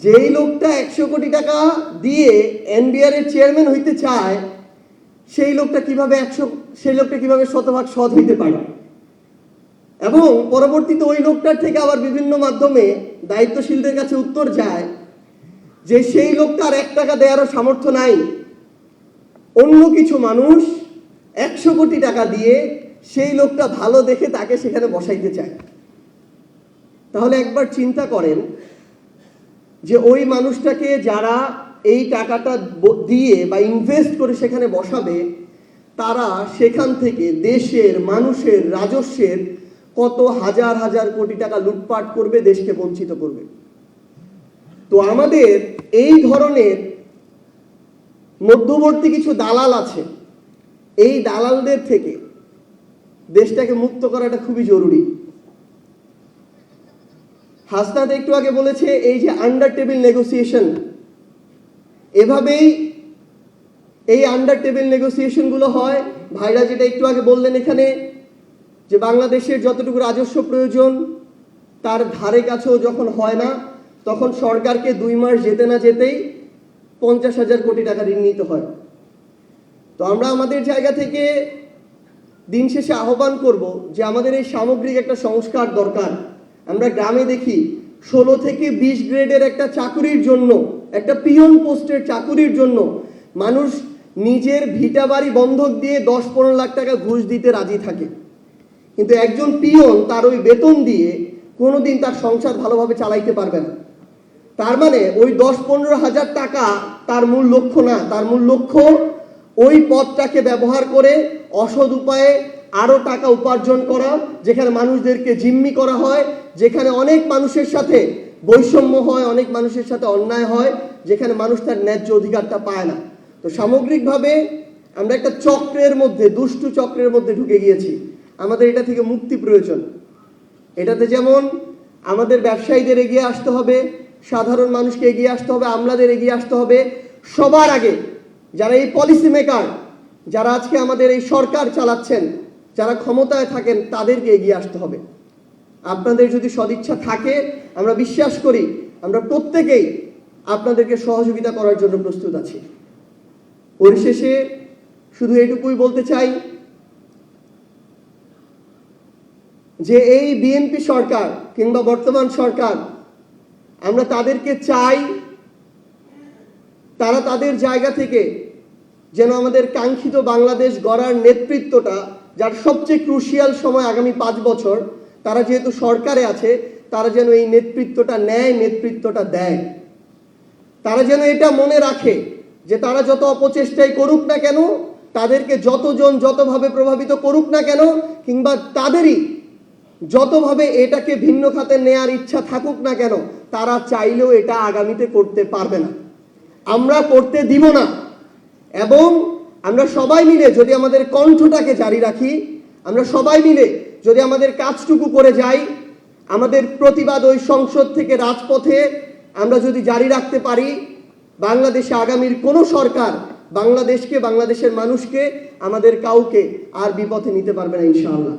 যেই লোকটা 100 কোটি টাকা দিয়ে এনবিআর এর চেয়ারম্যান হইতে চায়, সেই লোকটা কিভাবে শতভাগ সৎ হইতে পারে? এবং পরবর্তীতে ওই লোকটার থেকে আবার বিভিন্ন মাধ্যমে দায়িত্বশীলদের কাছে উত্তর যায় যে সেই লোকটার 1 টাকা দেওয়ারও সামর্থ্য নাই, অন্য কিছু মানুষ 100 কোটি টাকা দিয়ে সেই লোকটা ভালো দেখে তাকে সেখানে বসাইতে চায়। তাহলে একবার চিন্তা করেন যে ওই মানুষটাকে যারা এই টাকাটা দিয়ে বা ইনভেস্ট করে সেখানে বসাবে, তারা সেখান থেকে দেশের মানুষের রাজস্বের কত হাজার হাজার কোটি টাকা লুটপাট করবে, দেশকে বঞ্চিত করবে। তো আমাদের এই ধরনের মধ্যবর্তী কিছু দালাল আছে, এই দালালদের থেকে দেশটাকে মুক্ত করাটা খুবই জরুরি। হাসনাত একটু আগে বলেছে এই যে আন্ডার টেবিল নেগোসিয়েশন, এভাবেই এই আন্ডার টেবিল নেগোসিয়েশন গুলো হয়। ভাইরা যেটা একটু আগে বললেন এখানে যে বাংলাদেশের যতটুকু রাজস্ব প্রয়োজন তার ধারে কাছেও যখন হয় না, তখন সরকারকে 2 মাস যেতে না যেতেই 50,000 কোটি টাকা ঋণ নিতে হয়। তো আমরা আমাদের জায়গা থেকে দিন শেষে আহ্বান করব যে আমাদের এই সামগ্রিক একটা সংস্কার দরকার। আমরা গ্রামে দেখি 16 থেকে 20 গ্রেডের একটা চাকুরির জন্য, একটা পিয়ন পোস্টের চাকুরির জন্য মানুষ নিজের ভিটা বাড়ি বন্ধক দিয়ে 10-15 লাখ টাকা ঘুষ দিতে রাজি থাকে, কিন্তু একজন পিয়ন তার ওই বেতন দিয়ে কোনোদিন তার সংসার ভালোভাবে চালাইতে পারবে না। তার মানে ওই 10-15 হাজার টাকা তার মূল লক্ষ্য না, তার মূল লক্ষ্য ওই পদটাকে ব্যবহার করে অসৎ উপায়ে আরো টাকা উপার্জন করা, যেখানে মানুষদেরকে জিম্মি করা হয়, যেখানে অনেক মানুষের সাথে বৈষম্য হয়, অনেক মানুষের সাথে অন্যায় হয়, যেখানে মানুষ তার ন্যায্য অধিকারটা পায় না। তো সামগ্রিকভাবে আমরা একটা চক্রের মধ্যে, দুষ্টু চক্রের মধ্যে ঢুকে গিয়েছি। আমাদের এটা থেকে মুক্তি প্রয়োজন। এটাতে যেমন আমাদের ব্যবসায়ীদের এগিয়ে আসতে হবে, সাধারণ মানুষকে এগিয়ে আসতে হবে, আমলাদের এগিয়ে আসতে হবে। সবার আগে যারা এই পলিসি মেকার, যারা আজকে আমাদের এই সরকার চালাচ্ছেন, যারা ক্ষমতায় থাকেন, তাদেরকে এগিয়ে আসতে হবে। আপনাদের যদি সদিচ্ছা থাকে, আমরা বিশ্বাস করি আমরা প্রত্যেকেই আপনাদেরকে সহযোগিতা করার জন্য প্রস্তুত আছি। পরিশেষে শুধু এটুকুই বলতে চাই যে এই বিএনপি সরকার কিংবা বর্তমান সরকার, আমরা তাদেরকে চাই তারা তাদের জায়গা থেকে যেন আমাদের কাঙ্ক্ষিত বাংলাদেশ গড়ার নেতৃত্বটা, যার সবচেয়ে ক্রুশিয়াল সময় আগামী 5 বছর, তারা যেহেতু সরকারে আছে, তারা যেন এই নেতৃত্বটা নেয়, নেতৃত্বটা দেয়। তারা যেন এটা মনে রাখে যে তারা যত অপচেষ্টাই করুক না কেন, তাদেরকে যতজন যতভাবে প্রভাবিত করুক না কেন, কিংবা তাদেরই যতভাবে এটাকে ভিন্ন খাতে নেয়ার ইচ্ছা থাকুক না কেন, তারা চাইলেও এটা আগামীতে করতে পারবে না, আমরা করতে দিব না। এবং আমরা সবাই মিলে যদি আমাদের কণ্ঠটাকে জারি রাখি, আমরা সবাই মিলে যদি আমাদের কাজটুকু করে যাই, আমাদের প্রতিবাদ ওই সংসদ থেকে রাজপথে আমরা যদি জারি রাখতে পারি, বাংলাদেশে আগামীর কোনো সরকার বাংলাদেশকে, বাংলাদেশের মানুষকে, আমাদের কাউকে আর বিপথে নিতে পারবে না ইনশাআল্লাহ।